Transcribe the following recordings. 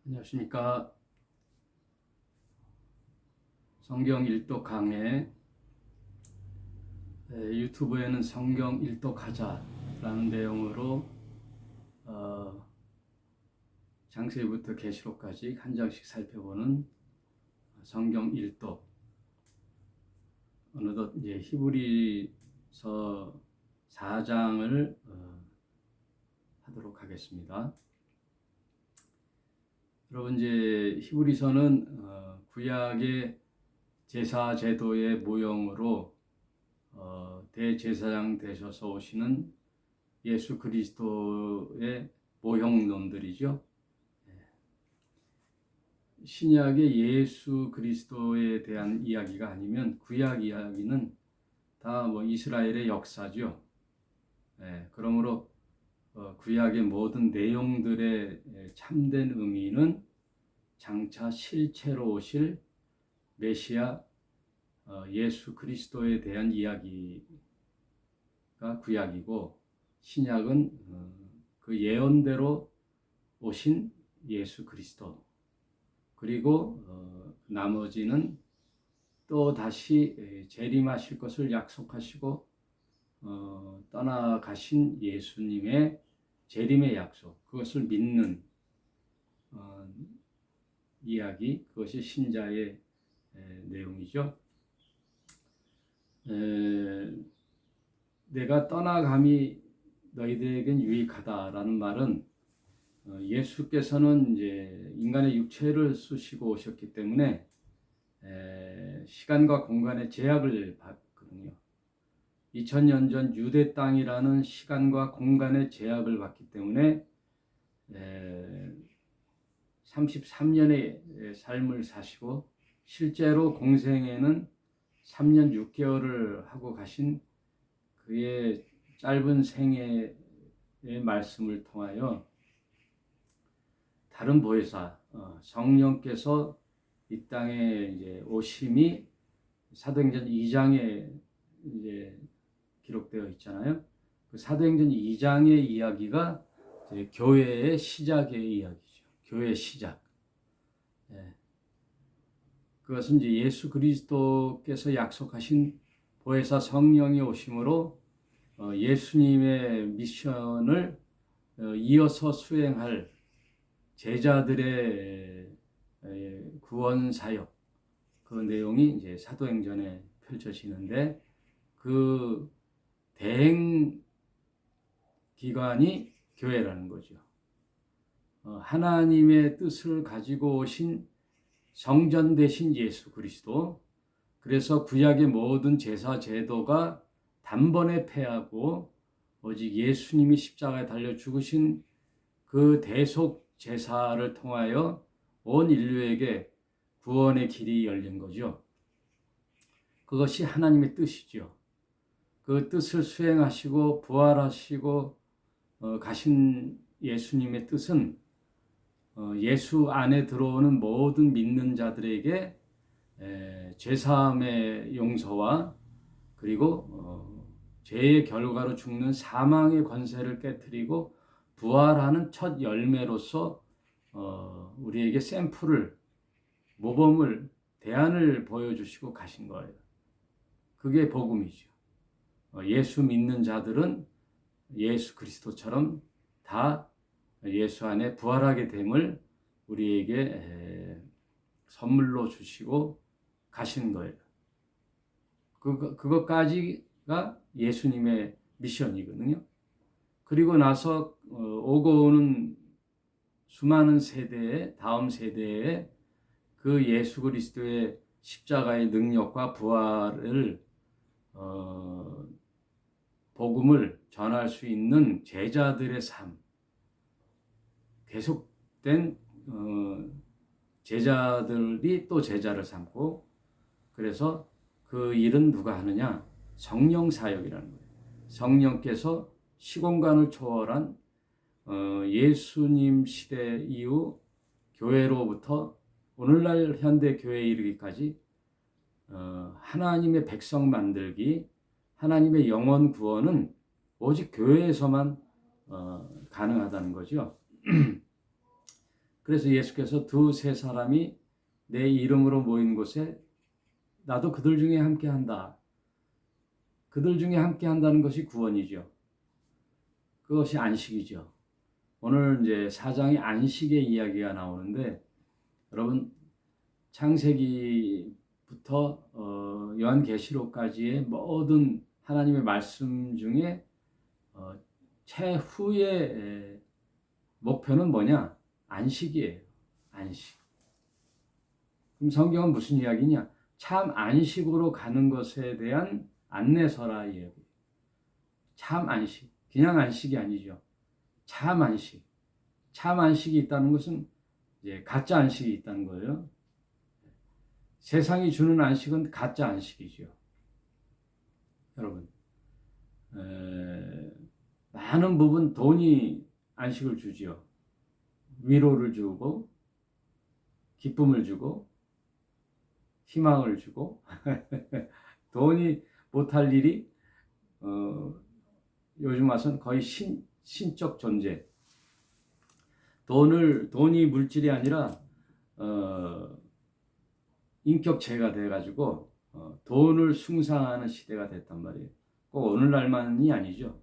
안녕하십니까. 성경 일독 강해, 유튜브에는 성경 일독하자라는 내용으로 장세기부터 계시록까지 한 장씩 살펴보는 성경 일독, 어느덧 이제 히브리서 4장을 하도록 하겠습니다. 여러분, 이제 히브리서는 구약의 제사 제도의 모형으로 대제사장 되셔서 오시는 예수 그리스도의 모형론들이죠. 신약의 예수 그리스도에 대한 이야기가 아니면 구약 이야기는 다 이스라엘의 역사죠. 그러므로 구약의 모든 내용들의 참된 의미는 장차 실체로 오실 메시아 예수 그리스도에 대한 이야기가 구약이고, 신약은 그 예언대로 오신 예수 그리스도, 그리고 나머지는 또 다시 재림하실 것을 약속하시고 떠나가신 예수님의 재림의 약속, 그것을 믿는 이야기, 그것이 신자의 내용이죠. 내가 떠나감이 너희들에겐 유익하다라는 말은 예수께서는 이제 인간의 육체를 쓰시고 오셨기 때문에 시간과 공간의 제약을 받거든요. 2000년 전 유대 땅이라는 시간과 공간의 제약을 받기 때문에 33년의 삶을 사시고, 실제로 공생애는 3년 6개월을 하고 가신 그의 짧은 생애의 말씀을 통하여 다른 보혜사 성령께서 이 땅에 이제 오심이 사도행전 2장에 이제 기록되어 있잖아요. 그 사도행전 2장의 이야기가 이제 교회의 시작의 이야기죠. 교회의 시작. 그것은 이제 예수 그리스도께서 약속하신 보혜사 성령이 오심으로 예수님의 미션을 이어서 수행할 제자들의 구원 사역, 그 내용이 이제 사도행전에 펼쳐지는데, 그 대행 기관이 교회라는 거죠. 하나님의 뜻을 가지고 오신 성전 되신 예수 그리스도, 그래서 구약의 모든 제사 제도가 단번에 패하고 오직 예수님이 십자가에 달려 죽으신 그 대속 제사를 통하여 온 인류에게 구원의 길이 열린 거죠. 그것이 하나님의 뜻이죠. 그 뜻을 수행하시고 부활하시고 가신 예수님의 뜻은 예수 안에 들어오는 모든 믿는 자들에게 죄사함의 용서와, 그리고 죄의 결과로 죽는 사망의 권세를 깨트리고 부활하는 첫 열매로서 우리에게 샘플을, 모범을, 대안을 보여주시고 가신 거예요. 그게 복음이죠. 예수 믿는 자들은 예수 그리스도처럼 다 예수 안에 부활하게 됨을 우리에게 선물로 주시고 가신 거예요. 그것까지가 예수님의 미션이거든요. 그리고 나서 오고 오는 수많은 세대의, 다음 세대에 그 예수 그리스도의 십자가의 능력과 부활을 복음을 전할 수 있는 제자들의 삶, 계속된 제자들이 또 제자를 삼고, 그래서 그 일은 누가 하느냐? 성령 사역이라는 거예요. 성령께서 시공간을 초월한 예수님 시대 이후 교회로부터 오늘날 현대 교회에 이르기까지 하나님의 백성 만들기, 하나님의 영혼 구원은 오직 교회에서만 가능하다는 거죠. 그래서 예수께서 두세 사람이 내 이름으로 모인 곳에 나도 그들 중에 함께한다. 그들 중에 함께한다는 것이 구원이죠. 그것이 안식이죠. 오늘 이제 4장의 안식의 이야기가 나오는데 여러분 창세기부터 요한계시록까지의 모든 하나님의 말씀 중에 최후의 목표는 뭐냐? 안식이에요. 안식. 그럼 성경은 무슨 이야기냐? 참 안식으로 가는 것에 대한 안내서라 이야기. 참 안식. 그냥 안식이 아니죠. 참 안식. 참 안식이 있다는 것은 이제 가짜 안식이 있다는 거예요. 세상이 주는 안식은 가짜 안식이죠. 여러분, 많은 부분 돈이 안식을 주지요. 위로를 주고, 기쁨을 주고, 희망을 주고, 돈이 못할 일이 요즘 와서는 거의 신적 존재. 돈이 물질이 아니라 인격체가 돼가지고 돈을 숭상하는 시대가 됐단 말이에요. 꼭 오늘날만이 아니죠.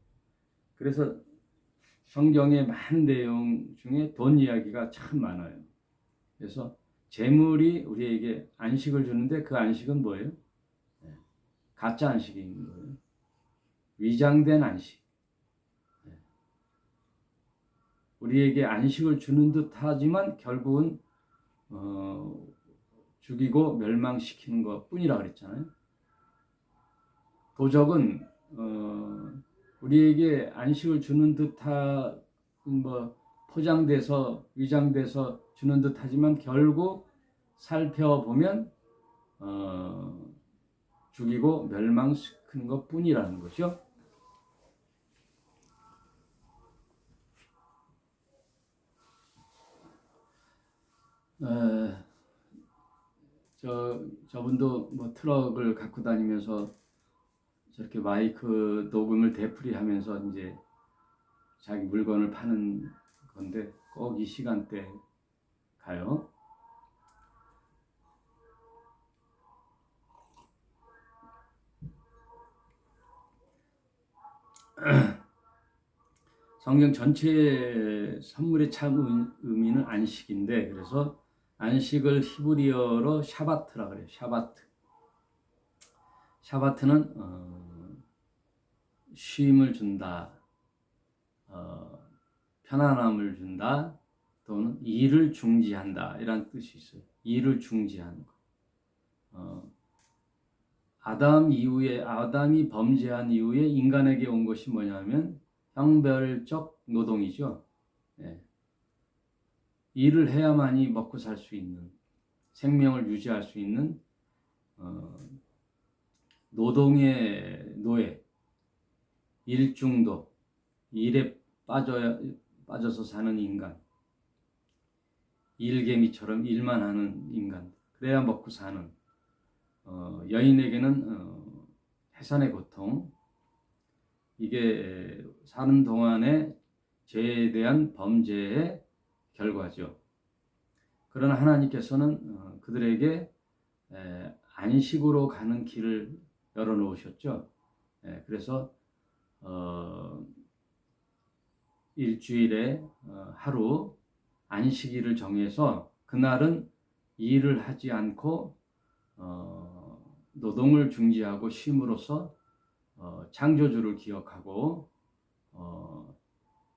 그래서 성경의 많은 내용 중에 돈 이야기가 참 많아요. 그래서 재물이 우리에게 안식을 주는데 그 안식은 뭐예요? 가짜 안식인 거예요. 위장된 안식. 우리에게 안식을 주는 듯 하지만 결국은 죽이고 멸망시키는 것 뿐이라 그랬잖아요. 도적은 우리에게 안식을 주는 듯한 포장돼서 위장돼서 주는 듯하지만 결국 살펴보면 죽이고 멸망시키는 것 뿐이라는 거죠. 저분도 뭐 트럭을 갖고 다니면서 저렇게 마이크 녹음을 되풀이하면서 이제 자기 물건을 파는 건데 꼭 이 시간대 가요. 성경 전체의 선물의 참 의미는 안식인데 그래서 안식을 히브리어로 샤바트라 그래요. 샤바트. 샤바트는 쉼을 준다, 편안함을 준다, 또는 일을 중지한다 이런 뜻이 있어요. 일을 중지하는 거. 아담이 범죄한 이후에 인간에게 온 것이 뭐냐면 형별적 노동이죠. 네. 일을 해야만이 먹고 살 수 있는, 생명을 유지할 수 있는 노동의 노예, 일중독, 일에 빠져서 사는 인간, 일개미처럼 일만 하는 인간, 그래야 먹고 사는 여인에게는 해산의 고통, 이게 사는 동안에 죄에 대한 범죄의 결과죠. 그러나 하나님께서는 그들에게 안식으로 가는 길을 열어놓으셨죠. 그래서 일주일에 하루 안식일을 정해서 그날은 일을 하지 않고 노동을 중지하고 쉼으로써 창조주를 기억하고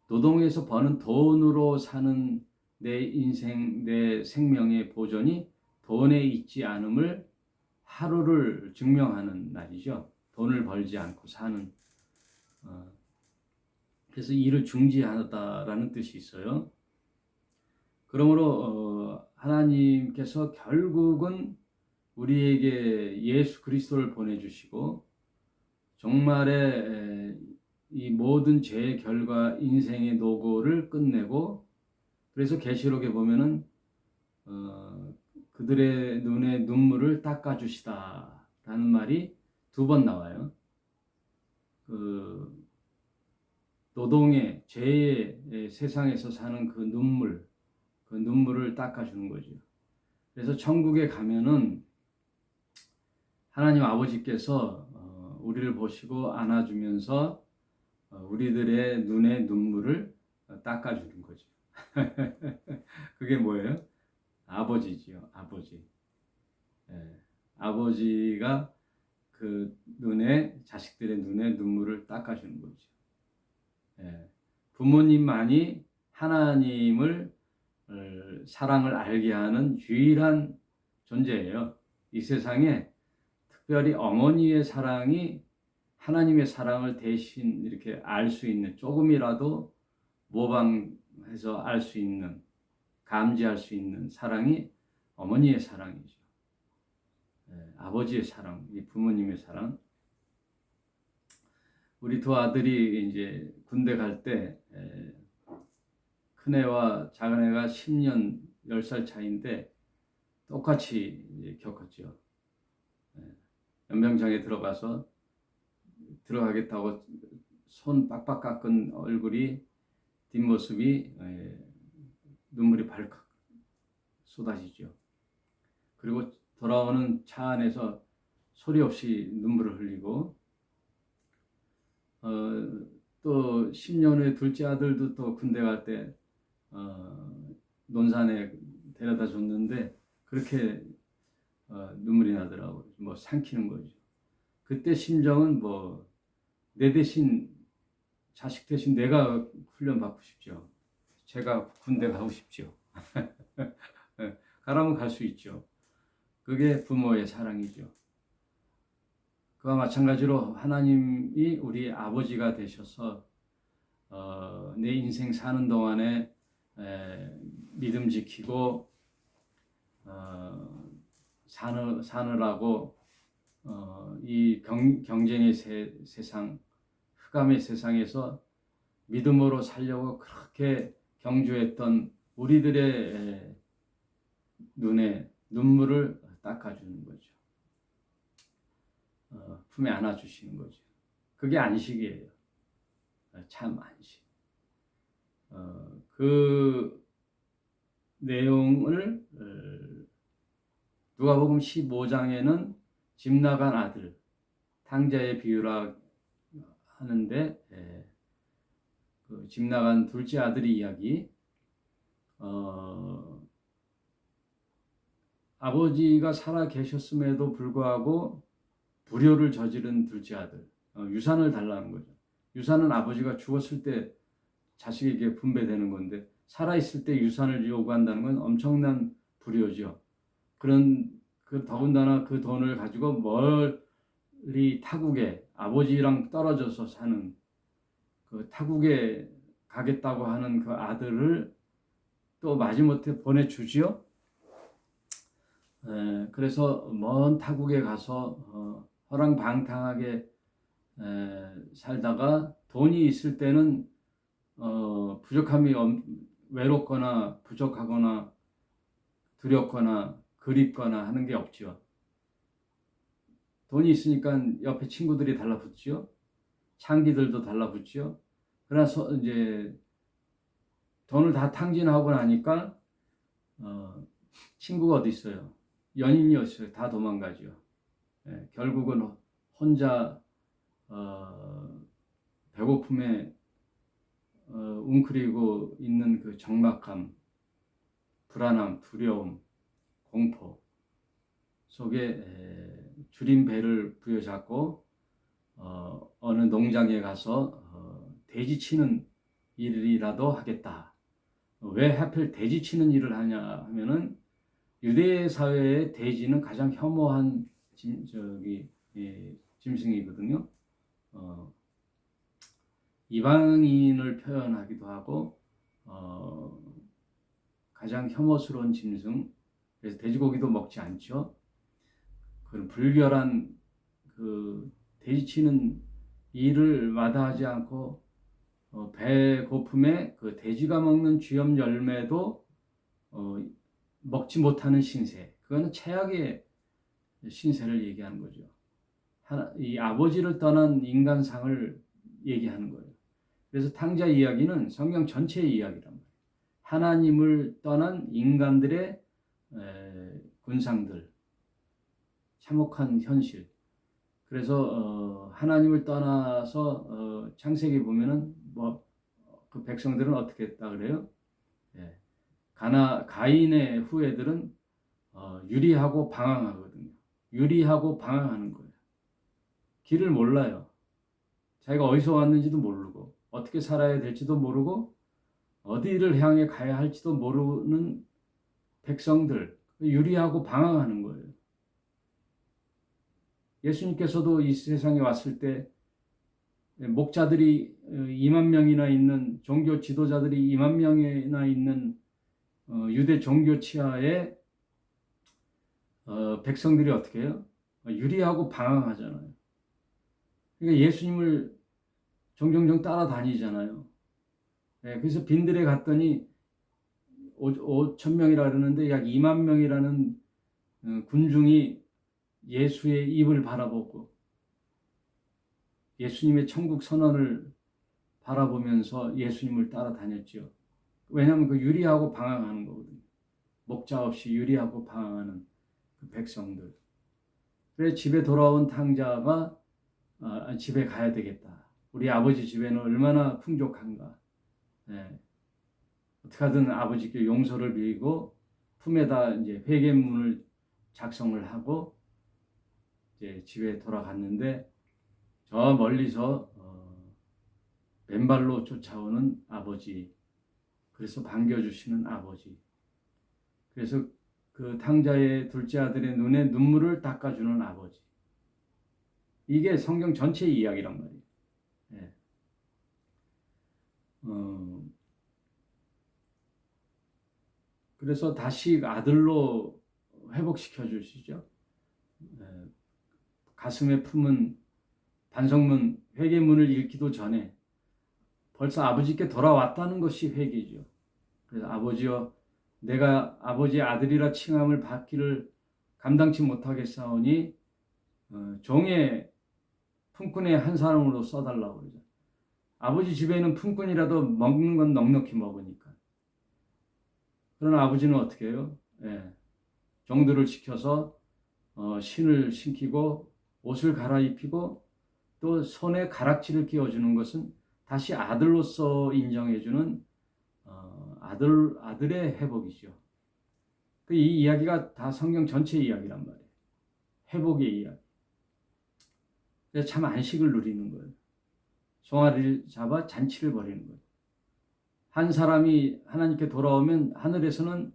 노동에서 버는 돈으로 사는 내 인생, 내 생명의 보존이 돈에 있지 않음을 하루를 증명하는 날이죠. 돈을 벌지 않고 사는. 그래서 일을 중지하다라는 뜻이 있어요. 그러므로 하나님께서 결국은 우리에게 예수 그리스도를 보내주시고 정말의 이 모든 죄의 결과 인생의 노고를 끝내고 그래서 계시록에 보면은 그들의 눈에 눈물을 닦아주시다라는 말이 2번 나와요. 노동의 죄의 세상에서 사는 그 눈물, 그 눈물을 닦아주는 거죠. 그래서 천국에 가면은 하나님 아버지께서 우리를 보시고 안아주면서 우리들의 눈의 눈물을 닦아주는 거죠. 그게 뭐예요? 아버지지요, 아버지. 예, 아버지가 그 자식들의 눈에 눈물을 닦아주는 거죠. 예, 부모님만이 하나님을 사랑을 알게 하는 유일한 존재예요. 이 세상에 특별히 어머니의 사랑이 하나님의 사랑을 대신 이렇게 알 수 있는, 조금이라도 모방해서 알 수 있는, 감지할 수 있는 사랑이 어머니의 사랑이죠. 아버지의 사랑, 이 부모님의 사랑. 우리 두 아들이 이제 군대 갈 때, 큰애와 작은애가 10년, 10살 차이인데 똑같이 이제 겪었죠. 연병장에 들어가겠다고 손 빡빡 깎은 얼굴이, 뒷모습이 눈물이 발칵 쏟아지죠. 그리고 돌아오는 차 안에서 소리 없이 눈물을 흘리고, 또 10년 후에 둘째 아들도 또 군대 갈 때 논산에 데려다 줬는데 그렇게 눈물이 나더라고요. 뭐 삼키는 거죠. 그때 심정은 뭐 내 대신, 자식 대신 내가 훈련 받고 싶죠. 제가 군대 가고 싶죠. 가라면 갈 수 있죠. 그게 부모의 사랑이죠. 그와 마찬가지로 하나님이 우리 아버지가 되셔서 내 인생 사는 동안에 믿음 지키고 사느라고 이 경쟁의 세상, 흑암의 세상에서 믿음으로 살려고 그렇게 경주했던 우리들의 눈에 눈물을 닦아주는 거죠. 품에 안아주시는 거죠. 그게 안식이에요. 참 안식. 그 내용을 누가복음 15장에는 집 나간 아들, 탕자의 비유라 하는데, 그 집 나간 둘째 아들의 이야기, 아버지가 살아 계셨음에도 불구하고 불효를 저지른 둘째 아들, 유산을 달라는 거죠. 유산은 아버지가 죽었을 때 자식에게 분배되는 건데, 살아있을 때 유산을 요구한다는 건 엄청난 불효죠. 더군다나 그 돈을 가지고 멀리 타국에, 아버지랑 떨어져서 사는 그 타국에 가겠다고 하는 그 아들을 또 마지못해 보내주지요. 그래서 먼 타국에 가서 허랑방탕하게 살다가 돈이 있을 때는 부족함이 외롭거나 부족하거나 두렵거나 그립거나 하는 게 없죠. 돈이 있으니까 옆에 친구들이 달라붙죠. 창기들도 달라붙죠. 그래서 이제 돈을 다 탕진하고 나니까 친구가 어디 있어요? 연인이 없어요. 다 도망가죠. 결국은 혼자 배고픔에 웅크리고 있는 그 적막함, 불안함, 두려움, 공포 속에 줄인 배를 부여잡고 어느 농장에 가서 돼지 치는 일이라도 하겠다. 왜 하필 돼지 치는 일을 하냐 하면은 유대 사회의 돼지는 가장 혐오한 짐승이거든요. 이방인을 표현하기도 하고 가장 혐오스러운 짐승. 그래서 돼지고기도 먹지 않죠. 그런 불결한 그 돼지 치는 일을 마다하지 않고 배고픔에 그 돼지가 먹는 쥐염 열매도 먹지 못하는 신세. 그거는 최악의 신세를 얘기하는 거죠. 이 아버지를 떠난 인간상을 얘기하는 거예요. 그래서 탕자 이야기는 성경 전체의 이야기란 말이에요. 하나님을 떠난 인간들의 군상들, 참혹한 현실. 그래서 하나님을 떠나서 창세기 보면은 뭐 그 백성들은 어떻게 했다 그래요? 예. 가인의 후예들은 유리하고 방황하거든요. 유리하고 방황하는 거예요. 길을 몰라요. 자기가 어디서 왔는지도 모르고 어떻게 살아야 될지도 모르고 어디를 향해 가야 할지도 모르는 백성들, 유리하고 방황하는 거예요. 예수님께서도 이 세상에 왔을 때 목자들이 2만 명이나 있는, 종교 지도자들이 2만 명이나 있는 유대 종교 치하에 백성들이 어떻게 해요? 유리하고 방황하잖아요. 그러니까 예수님을 종종 따라다니잖아요. 그래서 빈들에 갔더니 5천 명이라 그러는데 약 2만 명이라는 군중이 예수의 입을 바라보고 예수님의 천국 선언을 바라보면서 예수님을 따라다녔죠. 왜냐하면 그 유리하고 방황하는 거거든요. 목자 없이 유리하고 방황하는 그 백성들. 그래서 집에 돌아온 탕자가 집에 가야 되겠다. 우리 아버지 집에는 얼마나 풍족한가. 어떻게 하든 아버지께 용서를 빌고 품에다 이제 회개문을 작성을 하고 이제 집에 돌아갔는데 저 멀리서 맨발로 쫓아오는 아버지, 그래서 반겨주시는 아버지, 그래서 그 탕자의 둘째 아들의 눈에 눈물을 닦아주는 아버지. 이게 성경 전체의 이야기란 말이에요. 예. 그래서 다시 아들로 회복시켜 주시죠. 가슴에 품은 반성문, 회개문을 읽기도 전에 벌써 아버지께 돌아왔다는 것이 회개죠. 그래서 아버지여, 내가 아버지의 아들이라 칭함을 받기를 감당치 못하겠사오니 종의 품꾼의 한 사람으로 써달라고 그러죠. 아버지 집에는 품꾼이라도 먹는 건 넉넉히 먹으니까. 그러나 아버지는 어떻게 해요? 종들을 시켜서 신을 신기고 옷을 갈아입히고 또 손에 가락지를 끼워주는 것은 다시 아들로서 인정해주는 아들의 회복이죠. 이 이야기가 다 성경 전체의 이야기란 말이에요. 회복의 이야기. 그래서 참 안식을 누리는 거예요. 송아리를 잡아 잔치를 벌이는 거예요. 한 사람이 하나님께 돌아오면 하늘에서는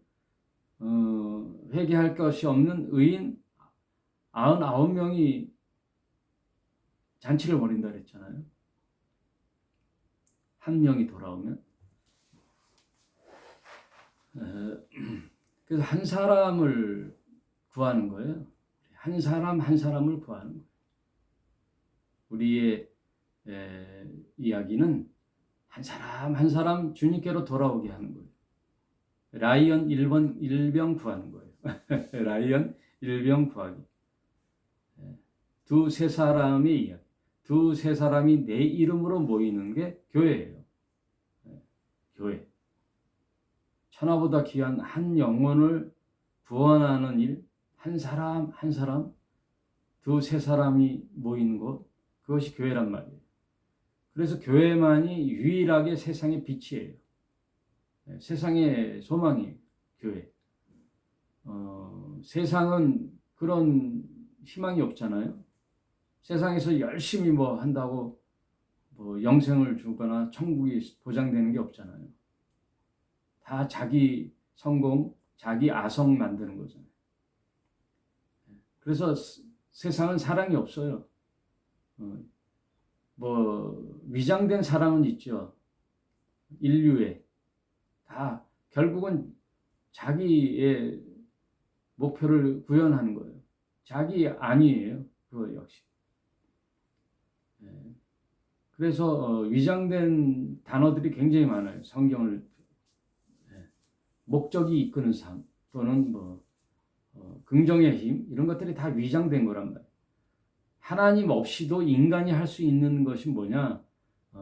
회개할 것이 없는 의인 99명이 잔치를 벌인다 그랬잖아요. 한 명이 돌아오면. 그래서 한 사람을 구하는 거예요. 한 사람 한 사람을 구하는 거예요. 우리의 이야기는 한 사람 한 사람 주님께로 돌아오게 하는 거예요. 라이언 일병 구하는 거예요. 라이언 일병 구하기. 두세 사람의 이야기. 두세 사람이 내 이름으로 모이는 게 교회예요. 교회. 천하보다 귀한 한 영혼을 구원하는 일, 한 사람 한 사람, 두세 사람이 모이는 곳, 그것이 교회란 말이에요. 그래서 교회만이 유일하게 세상의 빛이에요. 세상의 소망이에요. 교회. 세상은 그런 희망이 없잖아요. 세상에서 열심히 뭐 한다고 뭐 영생을 주거나 천국이 보장되는 게 없잖아요. 다 자기 성공, 자기 아성 만드는 거잖아요. 그래서 세상은 사랑이 없어요. 뭐 위장된 사랑은 있죠. 인류에 다 결국은 자기의 목표를 구현하는 거예요. 자기 아니에요. 그거 역시. 그래서 위장된 단어들이 굉장히 많아요. 성경을 목적이 이끄는 삶 또는 뭐 긍정의 힘 이런 것들이 다 위장된 거란 말이에요. 하나님 없이도 인간이 할 수 있는 것이 뭐냐?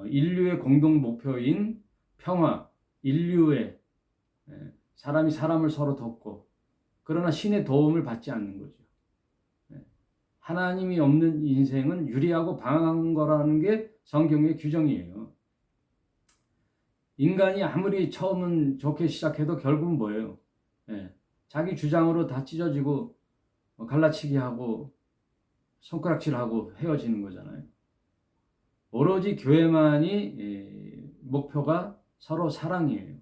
인류의 공동 목표인 평화, 인류의 사람이 사람을 서로 돕고, 그러나 신의 도움을 받지 않는 거죠. 하나님이 없는 인생은 유리하고 방황한 거라는 게 성경의 규정이에요. 인간이 아무리 처음은 좋게 시작해도 결국은 뭐예요? 자기 주장으로 다 찢어지고 갈라치기 하고 손가락질하고 헤어지는 거잖아요. 오로지 교회만이 목표가 서로 사랑이에요.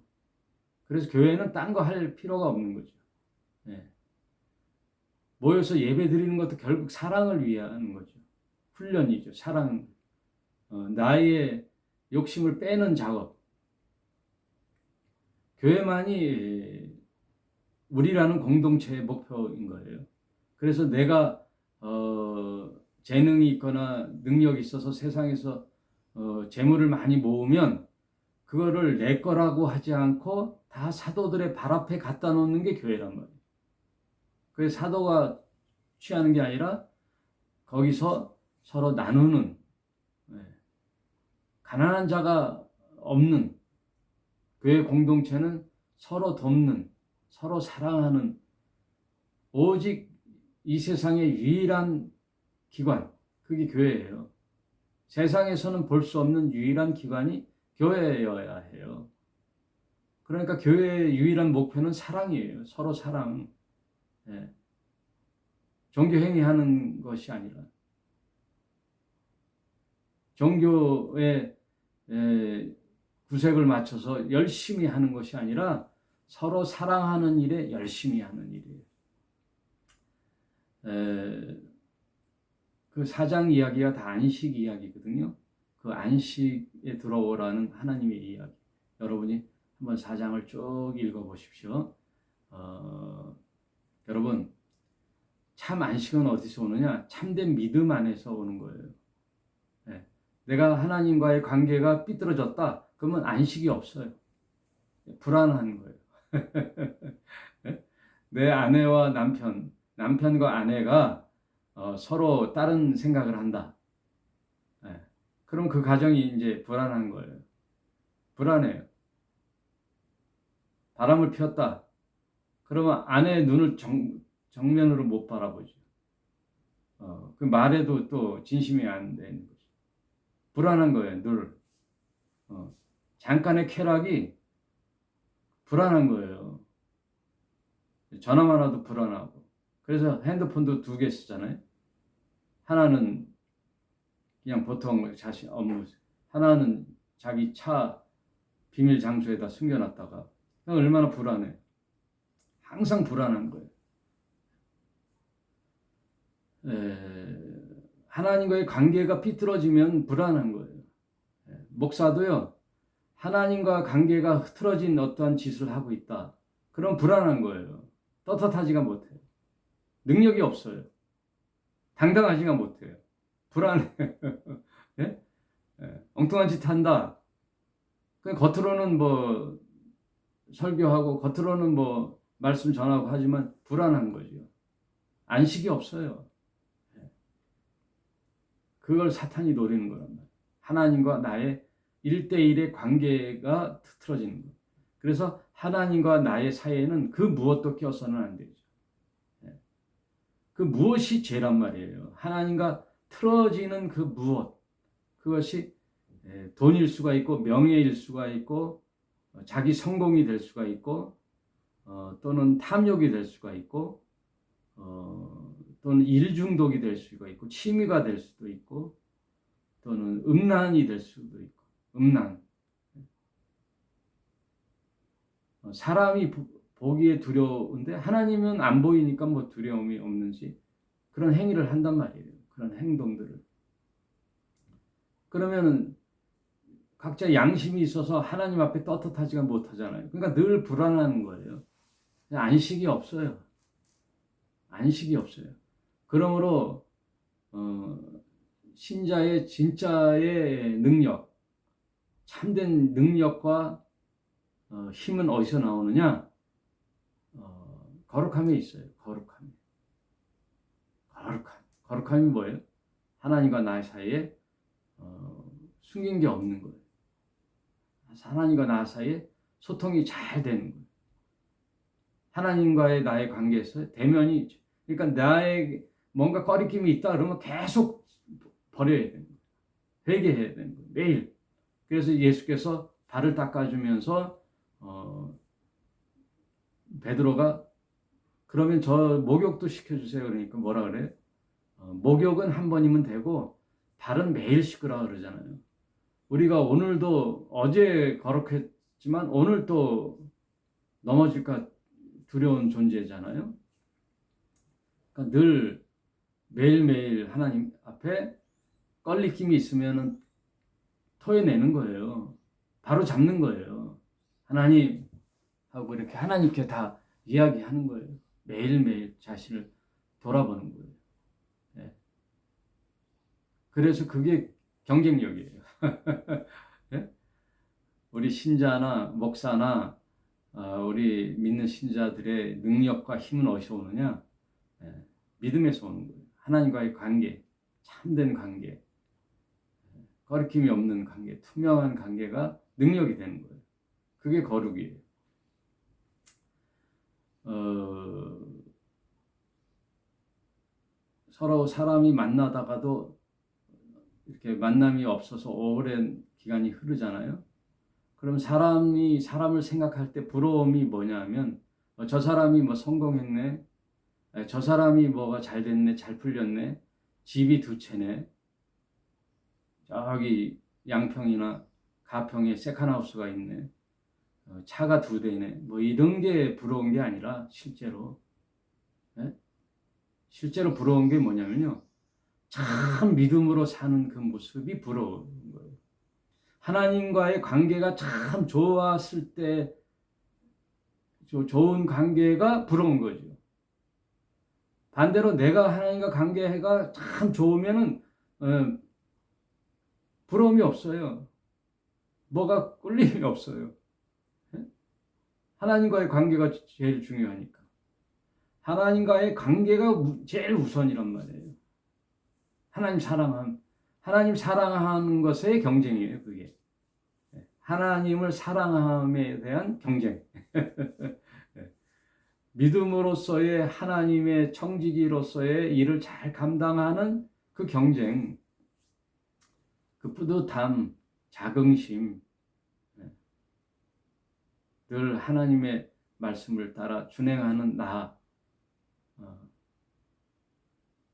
그래서 교회는 딴 거 할 필요가 없는 거죠. 모여서 예배 드리는 것도 결국 사랑을 위한 거죠. 훈련이죠. 사랑. 나의 욕심을 빼는 작업. 교회만이 우리라는 공동체의 목표인 거예요. 그래서 내가 재능이 있거나 능력이 있어서 세상에서 재물을 많이 모으면 그거를 내 거라고 하지 않고 다 사도들의 발 앞에 갖다 놓는 게 교회란 말이에요. 그래서 사도가 취하는 게 아니라 거기서 서로 나누는, 가난한 자가 없는 교회 공동체는 서로 돕는, 서로 사랑하는, 오직 이 세상의 유일한 기관, 그게 교회예요. 세상에서는 볼 수 없는 유일한 기관이 교회여야 해요. 그러니까 교회의 유일한 목표는 사랑이에요. 서로 사랑. 종교 행위하는 것이 아니라 종교의 구색을 맞춰서 열심히 하는 것이 아니라 서로 사랑하는 일에 열심히 하는 일이에요. 그 4장 이야기가 다 안식 이야기거든요. 그 안식에 들어오라는 하나님의 이야기. 여러분이 한번 4장을 쭉 읽어보십시오. 여러분, 참 안식은 어디서 오느냐? 참된 믿음 안에서 오는 거예요. 내가 하나님과의 관계가 삐뚤어졌다. 그러면 안식이 없어요. 불안한 거예요. 내 아내와 남편과 아내가 서로 다른 생각을 한다. 그럼 그 가정이 이제 불안한 거예요. 불안해요. 바람을 피웠다. 그러면 아내의 눈을 정면으로 못 바라보죠. 그 말에도 또 진심이 안 되는 거죠. 불안한 거예요, 늘. 잠깐의 쾌락이 불안한 거예요. 전화만 와도 불안하고. 그래서 핸드폰도 2개 쓰잖아요. 하나는 그냥 보통 자신 업무, 하나는 자기 차 비밀 장소에다 숨겨놨다가. 얼마나 불안해. 항상 불안한 거예요. 하나님과의 관계가 삐뚤어지면 불안한 거예요. 목사도요, 하나님과 관계가 흐트러진 어떠한 짓을 하고 있다. 그럼 불안한 거예요. 떳떳하지가 못해요. 능력이 없어요. 당당하지가 못해요. 불안해요. 예? 엉뚱한 짓 한다. 겉으로는 뭐 설교하고 겉으로는 뭐 말씀 전하고 하지만 불안한 거죠. 안식이 없어요. 그걸 사탄이 노리는 거란 말이에요. 하나님과 나의 1대1의 관계가 틀어지는 거예요. 그래서 하나님과 나의 사이에는 그 무엇도 껴서는 안 되죠. 그 무엇이 죄란 말이에요. 하나님과 틀어지는 그 무엇, 그것이 돈일 수가 있고 명예일 수가 있고 자기 성공이 될 수가 있고 또는 탐욕이 될 수가 있고 또는 일 중독이 될 수가 있고 취미가 될 수도 있고 또는 음란이 될 수도 있고 음란. 사람이 보기에 두려운데 하나님은 안 보이니까 뭐 두려움이 없는지 그런 행위를 한단 말이에요. 그런 행동들을. 그러면은 각자 양심이 있어서 하나님 앞에 떳떳하지가 못하잖아요. 그러니까 늘 불안한 거예요. 안식이 없어요. 안식이 없어요. 그러므로 신자의 진짜의 능력, 참된 능력과 힘은 어디서 나오느냐? 거룩함에 있어요. 거룩함이 뭐예요? 하나님과 나 사이에 숨긴 게 없는 거예요. 하나님과 나 사이에 소통이 잘 되는 거예요. 하나님과의 나의 관계에서 대면이, 그러니까 나의 뭔가 꺼리낌이 있다 그러면 계속 버려야 되는 거예요. 회개해야 되는 거예요. 매일. 그래서 예수께서 발을 닦아주면서 베드로가 그러면 저 목욕도 시켜주세요. 그러니까 뭐라 그래? 목욕은 한 번이면 되고 발은 매일 씻으라 그러잖아요. 우리가 오늘도 어제 거룩했지만 오늘 또 넘어질까 두려운 존재잖아요. 그러니까 늘 매일매일 하나님 앞에 껄리낌이 있으면 토해내는 거예요. 바로 잡는 거예요. 하나님 하고 이렇게 하나님께 다 이야기하는 거예요. 매일매일 자신을 돌아보는 거예요. 네. 그래서 그게 경쟁력이에요. 네? 우리 신자나 목사나 우리 믿는 신자들의 능력과 힘은 어디서 오느냐? 네. 믿음에서 오는 거예요. 하나님과의 관계, 참된 관계, 거리낌이 없는 관계, 투명한 관계가 능력이 되는 거예요. 그게 거룩이에요. 서로 사람이 만나다가도 이렇게 만남이 없어서 오랜 기간이 흐르잖아요. 그럼 사람이 사람을 생각할 때 부러움이 뭐냐면 저 사람이 뭐 성공했네, 저 사람이 뭐가 잘 됐네, 잘 풀렸네, 집이 두 채네, 저기 양평이나 가평에 세컨하우스가 있네, 차가 두 대네, 뭐 이런 게 부러운 게 아니라 실제로 부러운 게 뭐냐면요, 참 믿음으로 사는 그 모습이 부러운 거예요. 하나님과의 관계가 참 좋았을 때 좋은 관계가 부러운 거죠. 반대로 내가 하나님과 관계가 참 좋으면은 부러움이 없어요. 뭐가 꿀림이 없어요. 하나님과의 관계가 제일 중요하니까. 하나님과의 관계가 제일 우선이란 말이에요. 하나님 사랑하는 것의 경쟁이에요, 그게. 하나님을 사랑함에 대한 경쟁. 믿음으로서의 하나님의 청지기로서의 일을 잘 감당하는 그 경쟁, 그 뿌듯함, 자긍심, 늘 하나님의 말씀을 따라 준행하는 나,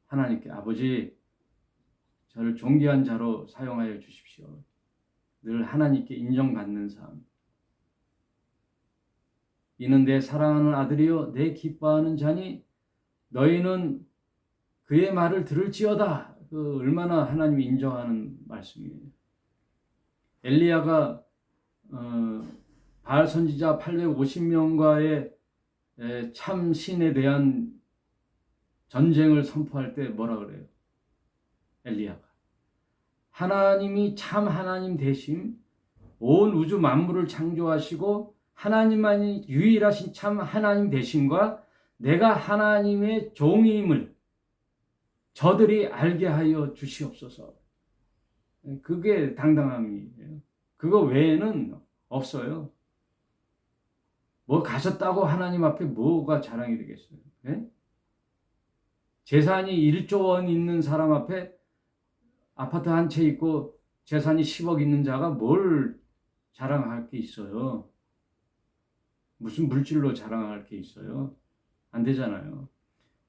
하나님께 아버지 저를 존귀한 자로 사용하여 주십시오. 늘 하나님께 인정받는 삶. 이는 내 사랑하는 아들이요 내 기뻐하는 자니 너희는 그의 말을 들을지어다. 그 얼마나 하나님이 인정하는 말씀이에요. 엘리야가 바알 선지자 850명과의 참 신에 대한 전쟁을 선포할 때 뭐라 그래요? 엘리야가 하나님이 참 하나님 되심, 온 우주 만물을 창조하시고 하나님만이 유일하신 참 하나님 되심과 내가 하나님의 종임을 저들이 알게 하여 주시옵소서. 그게 당당함이에요. 그거 외에는 없어요. 뭐 가졌다고 하나님 앞에 뭐가 자랑이 되겠어요? 네? 재산이 1조 원 있는 사람 앞에 아파트 한 채 있고 재산이 10억 있는 자가 뭘 자랑할 게 있어요? 무슨 물질로 자랑할 게 있어요? 안 되잖아요.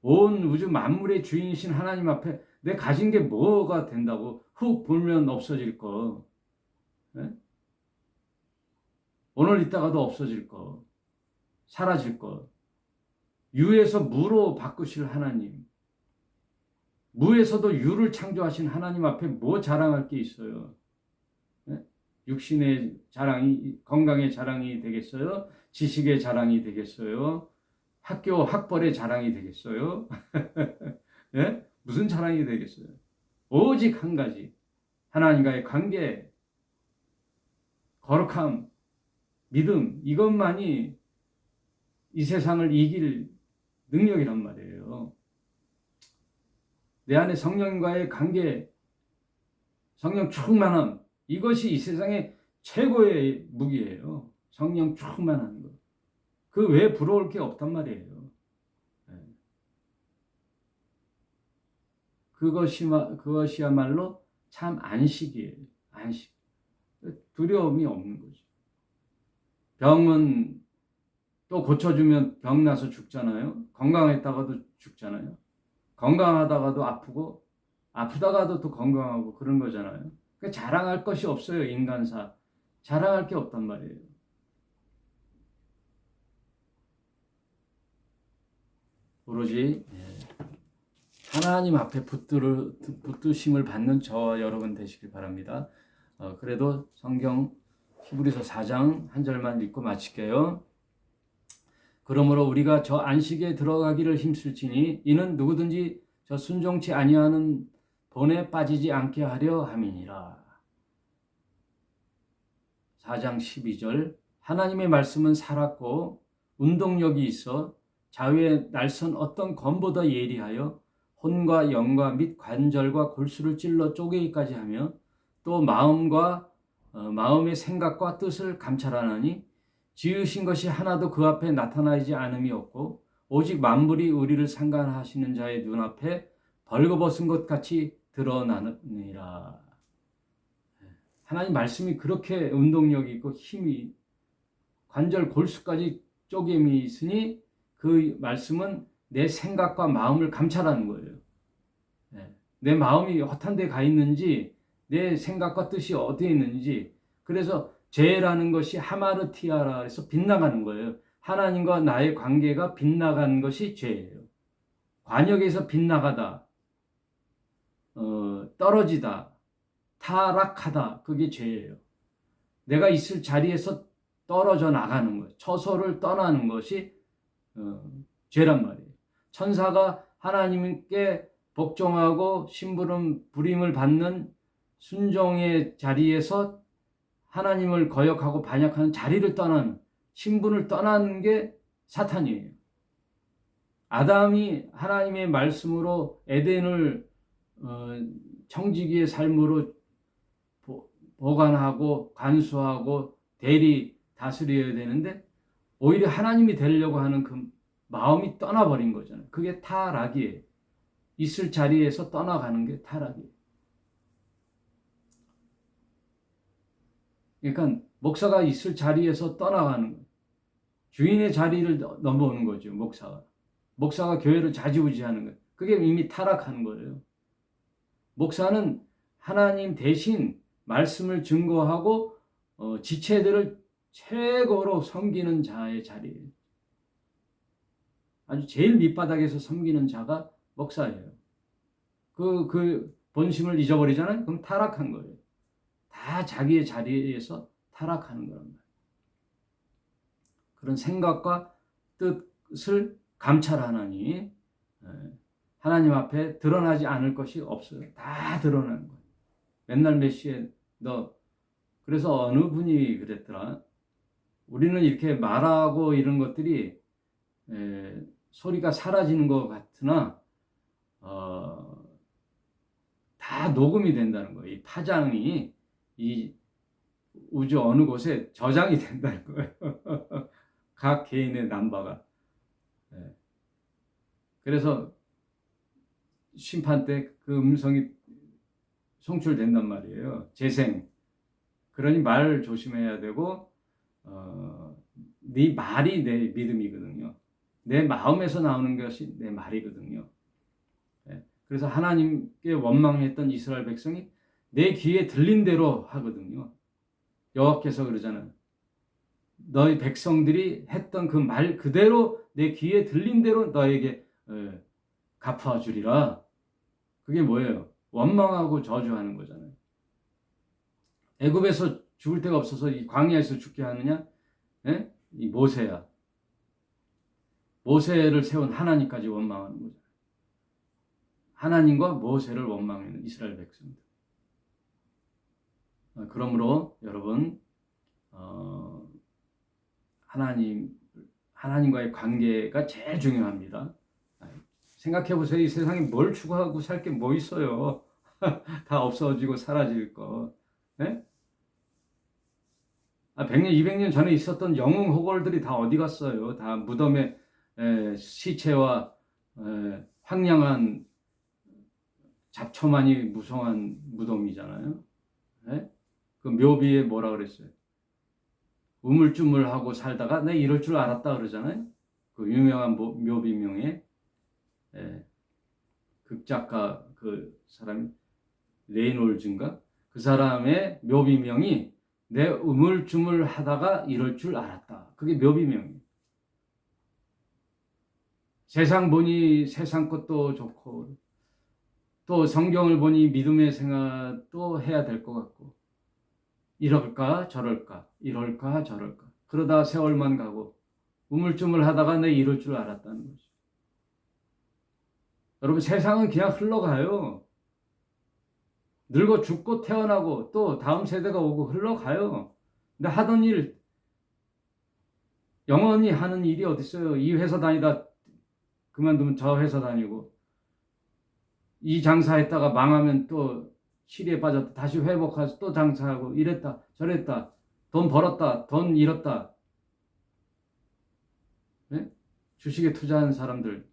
온 우주 만물의 주인이신 하나님 앞에 내 가진 게 뭐가 된다고? 훅 불면 없어질 거. 네? 오늘 있다가도 없어질 거. 사라질 거. 유에서 무로 바꾸실 하나님. 무에서도 유를 창조하신 하나님 앞에 뭐 자랑할 게 있어요? 네? 육신의 자랑이, 건강의 자랑이 되겠어요? 지식의 자랑이 되겠어요? 학교 학벌의 자랑이 되겠어요? 네? 무슨 자랑이 되겠어요? 오직 한 가지, 하나님과의 관계, 거룩함, 믿음, 이것만이 이 세상을 이길 능력이란 말이에요. 내 안에 성령과의 관계, 성령 충만함, 이것이 이 세상의 최고의 무기예요. 성령 충만한 것. 그 외에 부러울 게 없단 말이에요. 예. 그것이야말로 참 안식이에요. 안식. 두려움이 없는 거죠. 병은 또 고쳐주면 병 나서 죽잖아요. 건강했다가도 죽잖아요. 건강하다가도 아프고 아프다가도 또 건강하고 그런 거잖아요. 그러니까 자랑할 것이 없어요. 인간사. 자랑할 게 없단 말이에요. 오로지 하나님 앞에 붙드심을 받는 저와 여러분 되시길 바랍니다. 그래도 성경 히브리서 4장 한 절만 읽고 마칠게요. 그러므로 우리가 저 안식에 들어가기를 힘쓸지니 이는 누구든지 저 순종치 아니하는 본에 빠지지 않게 하려 함이니라. 4장 12절 하나님의 말씀은 살았고 운동력이 있어 자위에 날선 어떤 검보다 예리하여 혼과 영과 및 관절과 골수를 찔러 쪼개기까지 하며 또 마음의 생각과 뜻을 감찰하나니 지으신 것이 하나도 그 앞에 나타나지 않음이 없고 오직 만물이 우리를 상관하시는 자의 눈앞에 벌거벗은 것 같이 드러나느니라. 하나님 말씀이 그렇게 운동력이 있고 힘이 관절 골수까지 쪼개미 있으니 그 말씀은 내 생각과 마음을 감찰하는 거예요. 내 마음이 어떤 데 가 있는지 내 생각과 뜻이 어디에 있는지 그래서 죄라는 것이 하마르티아라 해서 빗나가는 거예요. 하나님과 나의 관계가 빗나가는 것이 죄예요. 관역에서 빗나가다, 떨어지다, 타락하다 그게 죄예요. 내가 있을 자리에서 떨어져 나가는 거예요. 처소를 떠나는 것이 죄란 말이에요. 천사가 하나님께 복종하고 심부름 부림을 받는 순종의 자리에서 하나님을 거역하고 반역하는 자리를 떠나는 신분을 떠나는 게 사탄이에요. 아담이 하나님의 말씀으로 에덴을 청지기의 삶으로 보관하고 관수하고 대리 다스려야 되는데 오히려 하나님이 되려고 하는 그 마음이 떠나버린 거잖아요. 그게 타락이에요. 있을 자리에서 떠나가는 게 타락이에요. 그러니까 목사가 있을 자리에서 떠나가는 거예요. 주인의 자리를 넘어오는 거죠. 목사가 교회를 좌지우지하는 거예요. 그게 이미 타락하는 거예요. 목사는 하나님 대신 말씀을 증거하고 지체들을 최고로 섬기는 자의 자리예요. 아주 제일 밑바닥에서 섬기는 자가 목사예요. 그 본심을 잊어버리잖아요. 그럼 타락한 거예요. 다 자기의 자리에서 타락하는 거란 말이에요. 그런 생각과 뜻을 감찰하나니 하나님 앞에 드러나지 않을 것이 없어요. 다 드러나는 거예요. 맨날 메시에 그래서 어느 분이 그랬더라. 우리는 이렇게 말하고 이런 것들이 소리가 사라지는 것 같으나 다 녹음이 된다는 거예요. 이 파장이 이 우주 어느 곳에 저장이 된다는 거예요. 각 개인의 남바가. 그래서 심판 때 그 음성이 송출된단 말이에요. 재생. 그러니 말 조심해야 되고 네 말이 내 믿음이거든요. 내 마음에서 나오는 것이 내 말이거든요. 그래서 하나님께 원망했던 이스라엘 백성이 내 귀에 들린 대로 하거든요. 여호와께서 그러잖아요. 너희 백성들이 했던 그 말 그대로 내 귀에 들린 대로 너에게 갚아 주리라. 그게 뭐예요? 원망하고 저주하는 거잖아요. 애굽에서 죽을 데가 없어서 이 광야에서 죽게 하느냐? 이 모세야. 모세를 세운 하나님까지 원망하는 거죠. 하나님과 모세를 원망하는 이스라엘 백성들. 그러므로 여러분 하나님과의 관계가 제일 중요합니다. 생각해 보세요. 이 세상에 뭘 추구하고 살 게 뭐 있어요? 다 없어지고 사라질 거. 네? 100년, 200년 전에 있었던 영웅 호걸들이 다 어디 갔어요? 다 무덤에 시체와 황량한 잡초만이 무성한 무덤이잖아요. 예? 그 묘비에 뭐라 그랬어요? 우물쭈물하고 살다가 내 이럴 줄 알았다 그러잖아요. 그 유명한 묘비명에 극작가 그 사람이 레이놀즈인가? 그 사람의 묘비명이 내 우물쭈물 하다가 이럴 줄 알았다. 그게 묘비명이에요. 세상 보니 세상 것도 좋고 또 성경을 보니 믿음의 생활도 해야 될 것 같고 이럴까 저럴까 이럴까 저럴까 그러다 세월만 가고 우물쭈물 하다가 내 이럴 줄 알았다는 거죠. 여러분 세상은 그냥 흘러가요. 늙어 죽고 태어나고 또 다음 세대가 오고 흘러가요. 근데 하던 일 영원히 하는 일이 어디 있어요? 이 회사 다니다 그만두면 저 회사 다니고 이 장사했다가 망하면 또 시리에 빠졌다 다시 회복해서 또 장사하고 이랬다 저랬다 돈 벌었다 돈 잃었다. 네? 주식에 투자한 사람들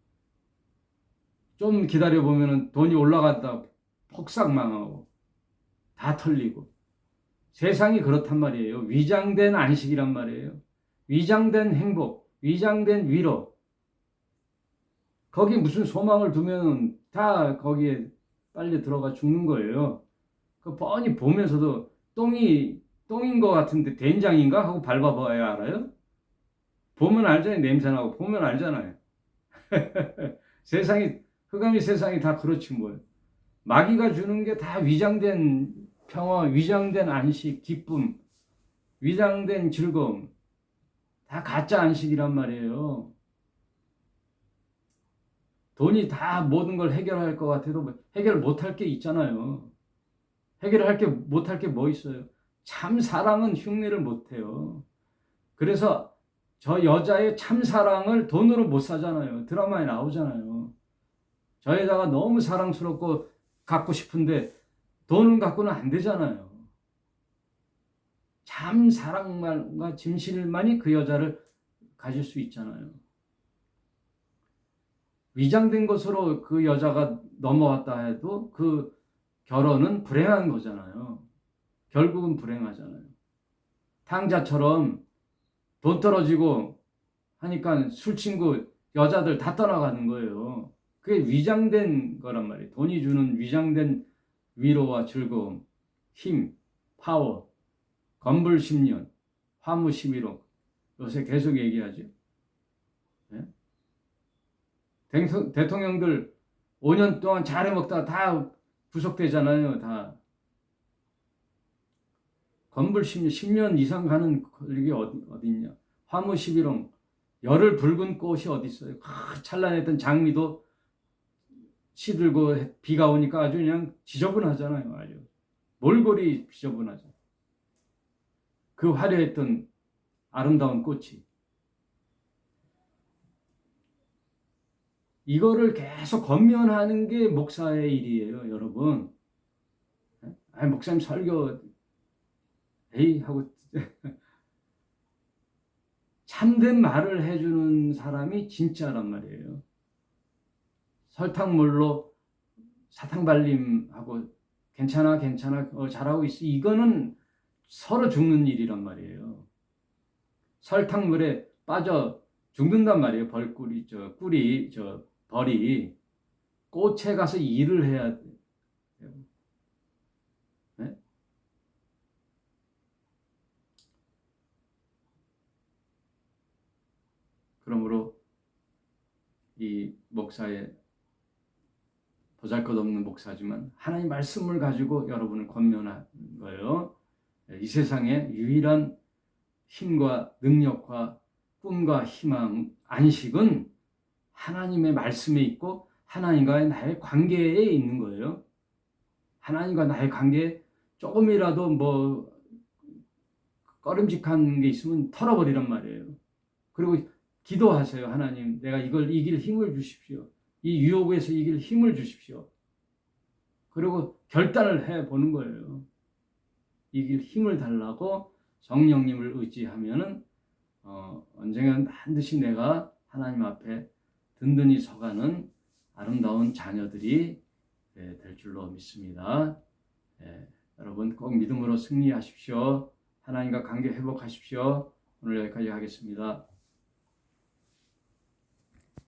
좀 기다려보면 돈이 올라갔다 폭삭 망하고 다 털리고 세상이 그렇단 말이에요. 위장된 안식이란 말이에요. 위장된 행복, 위장된 위로. 거기 무슨 소망을 두면 다 거기에 빨리 들어가 죽는 거예요. 그 뻔히 보면서도 똥인 것 같은데 된장인가 하고 밟아봐야 알아요. 보면 알잖아요. 냄새나고 보면 알잖아요. 세상이 흑암이 세상이 다 그렇지 뭐예요. 마귀가 주는 게 다 위장된 평화, 위장된 안식, 기쁨, 위장된 즐거움. 다 가짜 안식이란 말이에요. 돈이 다 모든 걸 해결할 것 같아도 해결 못할 게 있잖아요. 못할 게 뭐 있어요? 참 사랑은 흉내를 못해요. 그래서 저 여자의 참 사랑을 돈으로 못 사잖아요. 드라마에 나오잖아요. 저 여자가 너무 사랑스럽고 갖고 싶은데 돈을 갖고는 안 되잖아요. 참 사랑과 진실만이 그 여자를 가질 수 있잖아요. 위장된 것으로 그 여자가 넘어왔다 해도 그 결혼은 불행한 거잖아요. 결국은 불행하잖아요. 탕자처럼 돈 떨어지고 하니까 술 친구 여자들 다 떠나가는 거예요. 그게 위장된 거란 말이에요. 돈이 주는 위장된 위로와 즐거움, 힘, 파워, 건불 10년, 화무 11호. 요새 계속 얘기하죠. 네? 대통령들 5년 동안 잘해 먹다가 다 구속되잖아요. 다. 건불 10년, 10년 이상 가는 이게 어디 있냐. 화무 11호. 열을 붉은 꽃이 어디 있어요. 찬란했던 장미도 시들고 비가 오니까 아주 그냥 지저분하잖아요. 아주. 몰골이 지저분하죠. 그 화려했던 아름다운 꽃이. 이거를 계속 권면하는 게 목사의 일이에요, 여러분. 목사님 설교 에이 하고 참된 말을 해주는 사람이 진짜란 말이에요. 설탕물로 사탕발림하고 괜찮아 잘하고 있어. 이거는 서로 죽는 일이란 말이에요. 설탕물에 빠져 죽는단 말이에요. 벌꿀이 벌이 꽃에 가서 일을 해야 돼요. 네? 그러므로 이 목사의 보잘것없는 목사지만 하나님 말씀을 가지고 여러분을 권면한 거예요. 이 세상의 유일한 힘과 능력과 꿈과 희망, 안식은 하나님의 말씀에 있고 하나님과의 나의 관계에 있는 거예요. 하나님과 나의 관계에 조금이라도 뭐 꺼림직한 게 있으면 털어버리란 말이에요. 그리고 기도하세요. 하나님, 내가 이걸 이길 힘을 주십시오. 이 유혹에서 이길 힘을 주십시오. 그리고 결단을 해보는 거예요. 이길 힘을 달라고 성령님을 의지하면은 언젠가 반드시 내가 하나님 앞에 든든히 서가는 아름다운 자녀들이 될 줄로 믿습니다. 여러분 꼭 믿음으로 승리하십시오. 하나님과 관계 회복하십시오. 오늘 여기까지 하겠습니다.